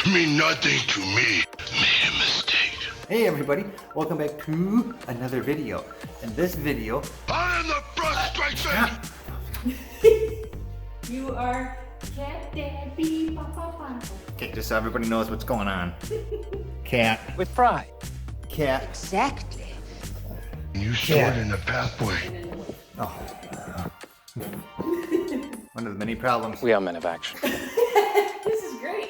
mean nothing to me. Made a mistake. Hey everybody, welcome back to another video. In this video, I am the frustration. You are cat daddy, papa. okay, just so everybody knows what's going on. Cat. With Fry. Cat. Exactly. You stored in the pathway. Oh. One of the many problems. We are men of action. This is great.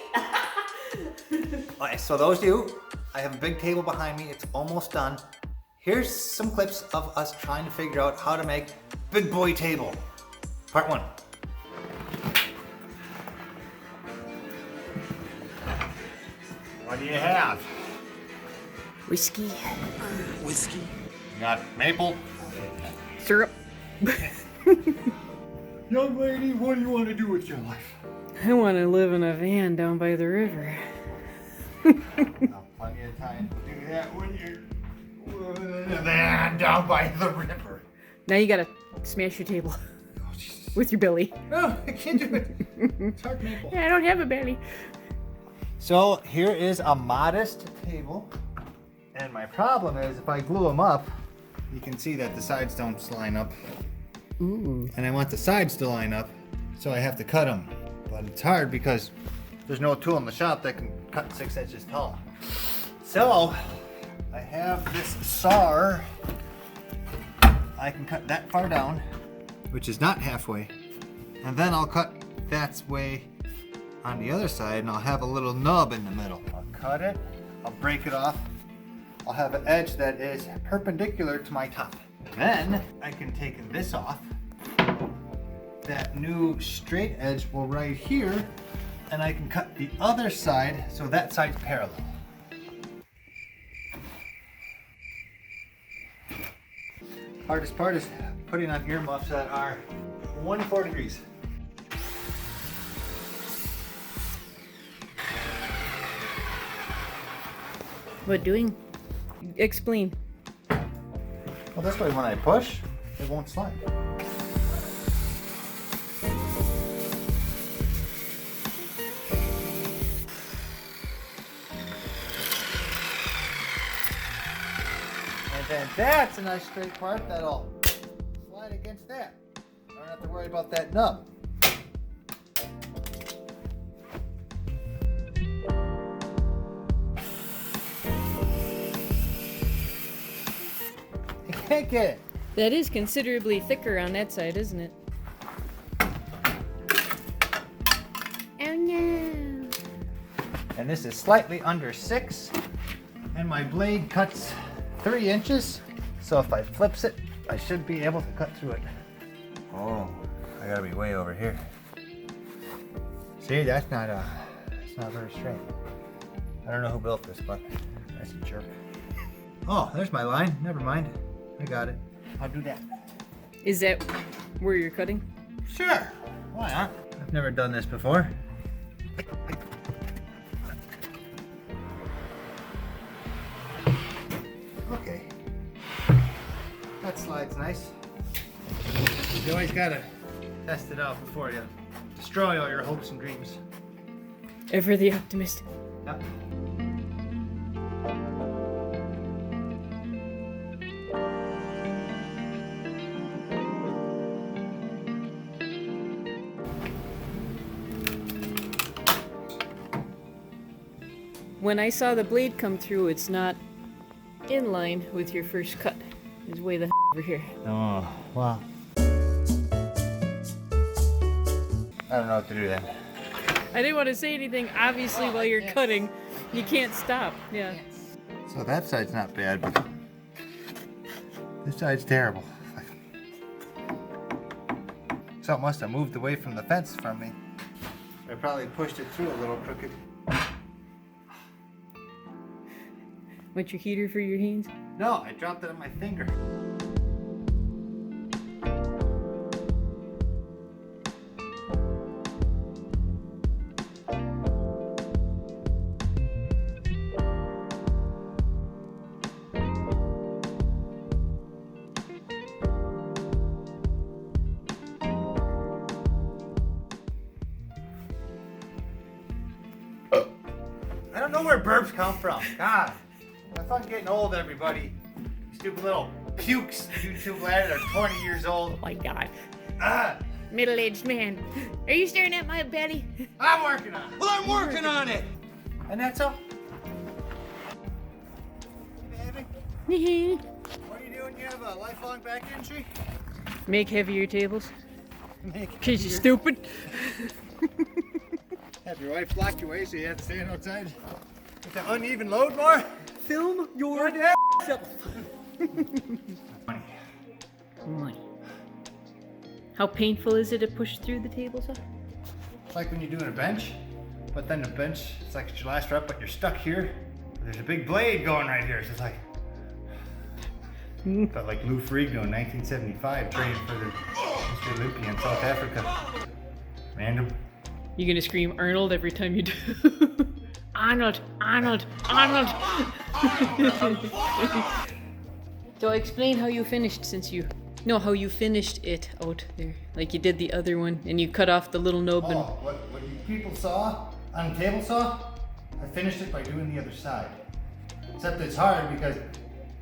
Alright, so those of you, I have a big table behind me. It's almost done. Here's some clips of us trying to figure out how to make big boy table. Part 1. What do you have? Whiskey. Whiskey. You got maple. Syrup. Young lady, what do you want to do with your life? I want to live in a van down by the river. Now, plenty of time to do that when you're in a van down by the river. Now you gotta smash your table Oh, Jesus. with your belly. No, I can't do it. It's hard maple. I don't have a belly. So here is a modest table. And my problem is if I glue them up, you can see that the sides don't line up. Ooh. And I want the sides to line up, so I have to cut them. But it's hard because there's no tool in the shop that can cut 6 inches tall. So I have this saw. I can cut that far down, which is not halfway. And then I'll cut that way on the other side, and I'll have a little nub in the middle. I'll cut it, I'll break it off. I'll have an edge that is perpendicular to my top. Then I can take this off. That new straight edge will right here, and I can cut the other side so that side's parallel. Hardest part is putting on earmuffs that are 104 degrees. What doing? Explain. Well, this way when I push, it won't slide. And then that's a nice straight part that'll slide against that. I don't have to worry about that nub. I can't get it. That is considerably thicker on that side, isn't it? Oh no. And this is slightly under 6, and my blade cuts 3 inches, so if I flips it, I should be able to cut through it. Oh, I gotta be way over here. See, that's not very straight. I don't know who built this, but that's a jerk. Oh, there's my line. Never mind. I got it. I'll do that. Is that where you're cutting? Sure. Why not? I've never done this before. Okay. That slides nice. You always gotta test it out before you destroy all your hopes and dreams. Ever the optimist. Yep. When I saw the blade come through, it's not in line with your first cut. It's way the over here. Oh, wow. I don't know what to do then. I didn't want to say anything, obviously, while you're cutting. You can't stop. Yeah. So that side's not bad, but this side's terrible. Something must have moved away from the fence from me. I probably pushed it through a little crooked. Want your heater for your hands? No, I dropped it on my finger. I don't know where burps come from. God. I thought getting old, everybody. You stupid little pukes, YouTube lads are 20 years old. Oh my god. Ah, Middle-aged man. Are you staring at my belly? I'm working on it. Well, I'm working on it. And that's all. Baby, what are you doing? You have a lifelong back injury? Make heavier tables. Make Cause you're stupid. Have your wife block your way so you have to stand outside with the uneven load more? Film your Self. money. How painful is it to push through the tables? Huh? It's like when you're doing a bench, but then the bench, it's like it's your last rep, but you're stuck here. There's a big blade going right here. So it's like, felt like Lou Ferrigno in 1975 training for the Mr. Olympia in South Africa. Random. You gonna scream Arnold every time you do? Arnold, Arnold, Arnold. So explain how you finished how you finished it out there. Like you did the other one and you cut off the little nub and... Oh, what you people saw on the table saw, I finished it by doing the other side. Except it's hard because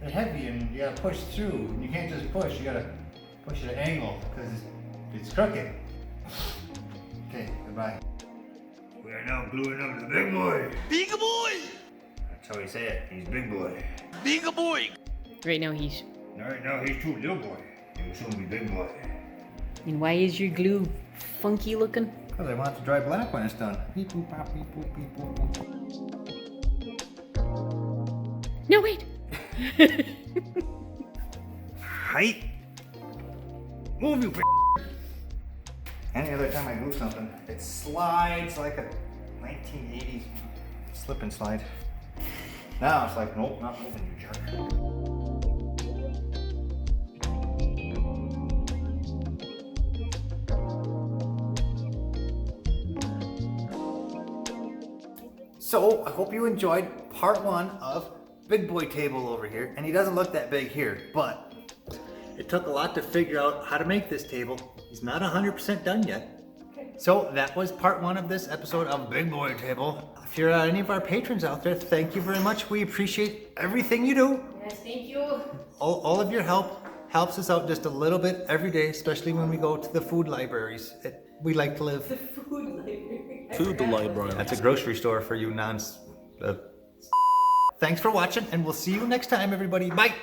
they're heavy and you gotta push through. And you can't just push, you gotta push at an angle because it's crooked. Okay, goodbye. We are now gluing up the big boy. Big boy. That's how we say it. He's big boy. Big boy. Right now he's... Right now he's too little boy. He will soon be big boy. And why is your glue funky looking? Because I want it to dry black when it's done. Beep boop pop beep boop beep boop. No, wait! Height. Move you. Any other time I move something, it slides like a 1980s slip and slide. Now it's like, nope, not moving, you jerk. So, I hope you enjoyed part one of Big Boy Table over here. And he doesn't look that big here, but it took a lot to figure out how to make this table. He's not 100% done yet. So that was part one of this episode of Big Boy Table. If you're any of our patrons out there, thank you very much. We appreciate everything you do. Yes, thank you. All of your help helps us out just a little bit every day, especially when we go to the food libraries. We like to live. Food library. That's a grocery store for you Thanks for watching, and we'll see you next time, everybody. Bye.